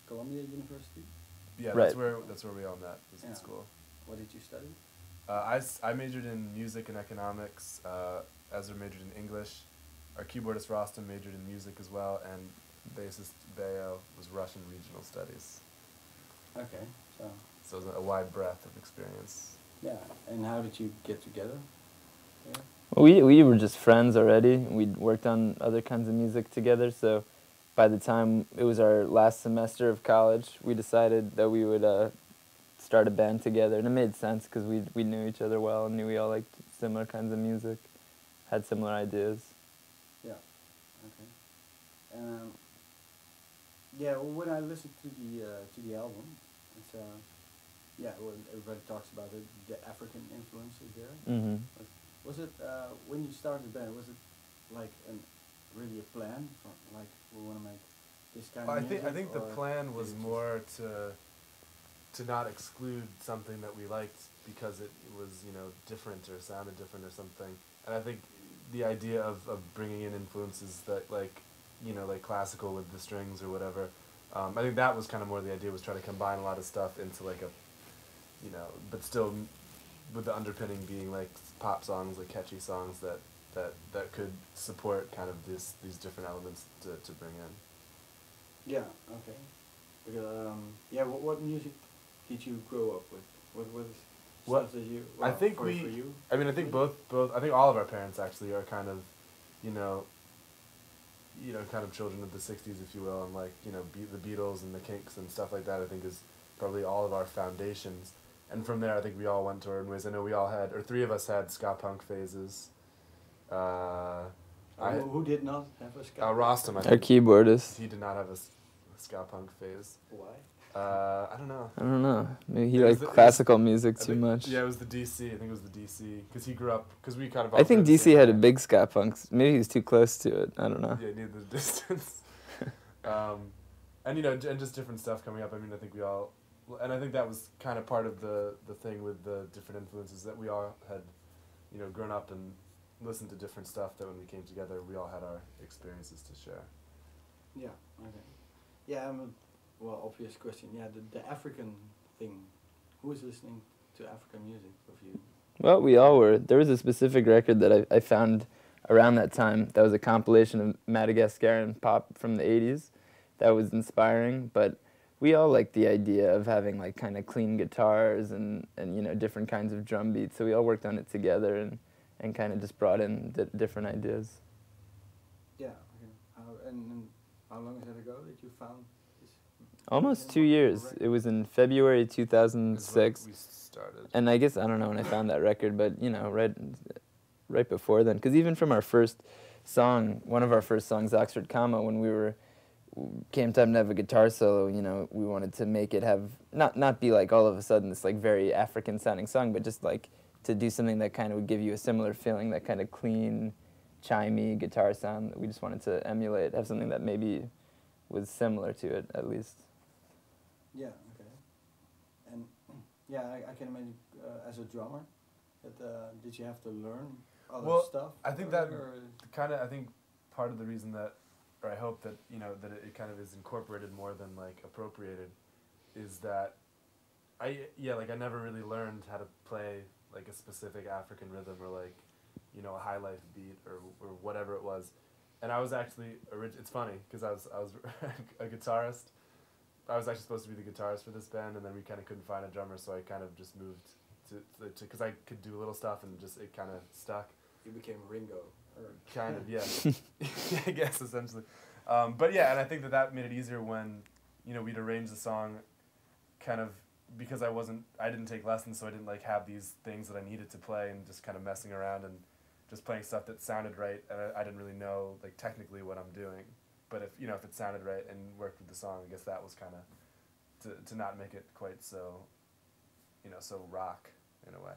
Columbia University. Yeah, Right. that's where we all met. Was Yeah. in school. What did you study? I majored in music and economics. Ezra majored in English. Our keyboardist Rostam majored in music as well, and bassist Bayo was Russian regional studies. Okay, so So it was a wide breadth of experience. yeah. And how did you get together? Yeah. We were just friends already. We'd worked on other kinds of music together, so by the time it was our last semester of college, we decided that we would start a band together, and it made sense because we knew each other well and knew we all liked similar kinds of music, had similar ideas. Yeah. Okay. Yeah. Well, when I listened to the album, it's yeah. Well, everybody talks about it, the African influences there. Mm-hmm. Was it when you started the band? Was it like really a plan for like we want to make this kind of music? I think the or plan did was it more to not exclude something that we liked because it was, you know, different or sounded different or something. And I think the idea of bringing in influences that, like, you know, like classical with the strings or whatever, I think that was kind of more the idea, was try to combine a lot of stuff into like a, you know, but still with the underpinning being like pop songs, like catchy songs that could support kind of these different elements to bring in. Yeah. Okay. Because yeah. What music did you grow up with? What What- stuff that you? I think for we. you. I mean, I think both. I think all of our parents actually are kind of, you know, kind of children of the '60s, if you will, and like, you know, the Beatles and the Kinks and stuff like that. I think is probably all of our foundations, and from there, I think we all went to our own ways. I know we all had, or three of us had ska punk phases. Who did not have a ska? Rostam, I Our think. keyboardist. He did not have a ska punk phase. Why? I don't know. I don't know. Maybe he It was liked the- it was- classical music I too think- much. Yeah, it was the DC. I think it was the DC because he grew up. Because we kind of. I all think grew up the DC same had a time. big ska punk. Maybe he was too close to it. I don't know. Yeah, needed the distance. And you know, and just different stuff coming up. I mean, I think we all, and I think that was kind of part of the thing with the different influences that we all had, you know, grown up and listened to different stuff. That when we came together, we all had our experiences to share. Yeah. Okay. Yeah. Well, obvious question. Yeah. The African thing. Who is listening to African music of you? Well, we all were. There was a specific record that I found around that time that was a compilation of Madagascaran pop from the 80s that was inspiring, but we all liked the idea of having like kind of clean guitars and you know, different kinds of drum beats, so we all worked on it together and kind of just brought in different ideas. Yeah. Okay. And how long is it ago that you found this? Almost 2 years. It was in February Is when 2006. we started. And I guess, I don't know when I found that record, but, you know, right before then. Because even from our first song, one of our first songs, Oxford Comma, when came time to have a guitar solo, you know, we wanted to make it have, not be like all of a sudden this like very African sounding song, but just like to do something that kind of would give you a similar feeling, that kind of clean, chimey guitar sound that we just wanted to emulate, have something that maybe was similar to it at least. Yeah. Okay. And yeah, I can imagine as a drummer, that did you have to learn other stuff? I think that I think part of the reason that, or I hope that, you know, that it kind of is incorporated more than like appropriated, is that I never really learned how to play like a specific African rhythm or like, you know, a high life beat or whatever it was. And I was actually it's funny because I was a guitarist. I was actually supposed to be the guitarist for this band, and then we kind of couldn't find a drummer, so I kind of just moved to because I could do little stuff and just it kind of stuck. You became Ringo. Kind of, yeah. I guess essentially. But yeah, and I think that made it easier when, you know, we'd arrange the song kind of because I didn't take lessons, so I didn't like have these things that I needed to play and just kind of messing around and just playing stuff that sounded right, and I didn't really know like technically what I'm doing. But if it sounded right and worked with the song, I guess that was kind of to not make it quite so, you know, so rock in a way.